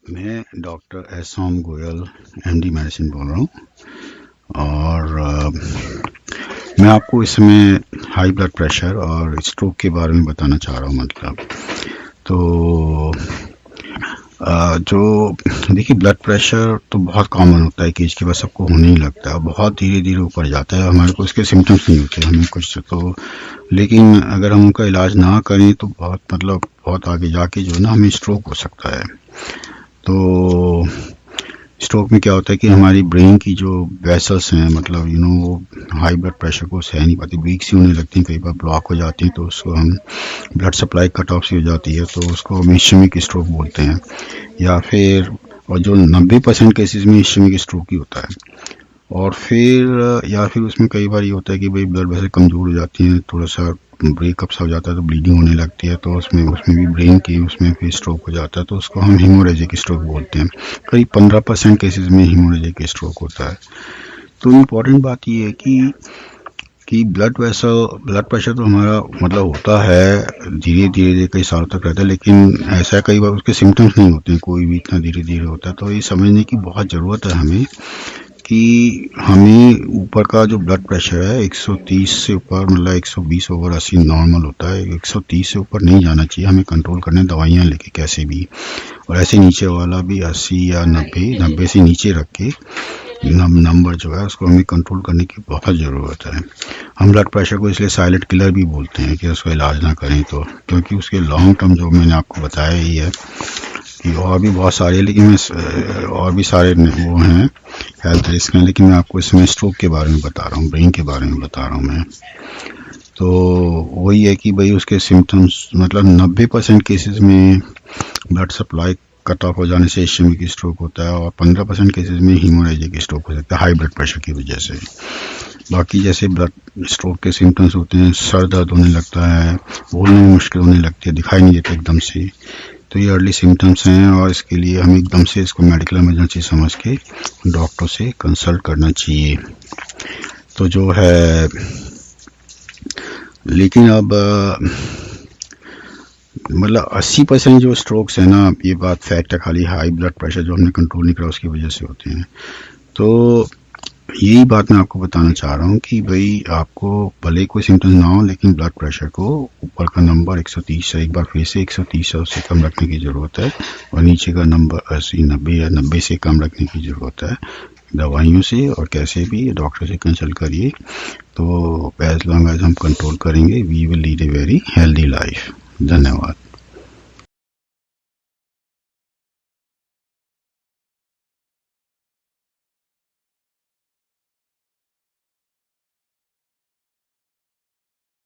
मैं डॉक्टर एहसान Goyal MD medicine बोल रहा हूँ और मैं आपको इसमें हाई ब्लड प्रेशर और स्ट्रोक के बारे में बताना चाह रहा हूँ। मतलब तो जो देखिए, ब्लड प्रेशर तो बहुत कॉमन होता है कि इसके बाद सबको होने ही लगता है, बहुत धीरे धीरे ऊपर जाता है, हमारे को इसके सिम्टम्स नहीं होते हमें कुछ तो, लेकिन अगर हम उनका इलाज ना करें तो बहुत आगे जाके जो है ना हमें स्ट्रोक हो सकता है। तो स्ट्रोक में क्या होता है कि हमारी ब्रेन की जो वेसल्स हैं, मतलब वो हाई ब्लड प्रेशर को सह नहीं पाती, वीक सी होने लगती हैं, कई बार ब्लॉक हो जाती हैं, तो उसको हम ब्लड सप्लाई कट ऑफ सी हो जाती है, तो उसको हम इश्केमिक स्ट्रोक बोलते हैं। या फिर और जो 90% केसेस में इश्केमिक स्ट्रोक ही होता है। और फिर उसमें कई बार ये होता है कि भाई ब्लड वेसल कमज़ोर हो जाती हैं, थोड़ा सा ब्रेकअप सा हो जाता है, तो ब्लीडिंग होने लगती है, तो उसमें भी ब्रेन की उसमें फिर स्ट्रोक हो जाता है, तो उसको हम हीमोरेजिक स्ट्रोक बोलते हैं। करीब 15% केसेस में हीमोरेजिक स्ट्रोक होता है। तो इम्पॉर्टेंट बात ये है कि ब्लड प्रेशर तो हमारा मतलब होता है धीरे धीरे कई सालों तक रहता है, लेकिन ऐसा कई बार उसके सिम्टम्स नहीं होते हैं, कोई भी इतना धीरे धीरे होता है। तो ये समझने की बहुत ज़रूरत है हमें कि हमें ऊपर का जो ब्लड प्रेशर है 130 से ऊपर, मतलब 120 ओवर 80 नॉर्मल होता है, 130 से ऊपर नहीं जाना चाहिए, हमें कंट्रोल करने दवाइयाँ लेके कैसे भी। और ऐसे नीचे वाला भी 80 या 90 से नीचे रख के नंबर जो है उसको हमें कंट्रोल करने की बहुत ज़रूरत है। हम ब्लड प्रेशर को इसलिए साइलेंट किलर भी बोलते हैं कि उसका इलाज ना करें तो, क्योंकि उसके लॉन्ग टर्म जो मैंने आपको बताया ही है कि और भी बहुत सारे, लेकिन मैं और भी सारे वो हैं हेल्थ रिस्क हैं, लेकिन मैं आपको इसमें स्ट्रोक के बारे में बता रहा हूँ, ब्रेन के बारे में बता रहा हूँ मैं। तो वही है कि भाई उसके सिम्टम्स, मतलब 90% केसेस में ब्लड सप्लाई कट ऑफ हो जाने से इश्केमिक स्ट्रोक होता है, और 15% केसेस में हीमोरेजिक स्ट्रोक हो सकता है हाई ब्लड प्रेशर की वजह से। बाकी जैसे ब्लड स्ट्रोक के सिम्टम्स होते हैं, सर दर्द होने लगता है, बोलने में मुश्किल होने लगती है, दिखाई नहीं देता एकदम से, तो ये अर्ली सिम्टम्स हैं, और इसके लिए हमें एकदम से इसको मेडिकल इमरजेंसी समझ के डॉक्टर से कंसल्ट करना चाहिए। तो जो है, लेकिन अब मतलब 80% जो स्ट्रोक्स है ना, ये बात फैक्ट है, खाली हाई ब्लड प्रेशर जो हमने कंट्रोल नहीं करा उसकी वजह से होते हैं। तो यही बात मैं आपको बताना चाह रहा हूँ कि भाई आपको भले कोई सिम्टम्स ना हो, लेकिन ब्लड प्रेशर को ऊपर का नंबर 130 से, एक बार फिर से 130 से कम रखने की ज़रूरत है, और नीचे का नंबर 80 90 या 90 से कम रखने की ज़रूरत है, दवाइयों से और कैसे भी डॉक्टर से कंसल्ट करिए। तो एज लॉन्ग एज हम कंट्रोल करेंगे, we will lead a very healthy life. धन्यवाद।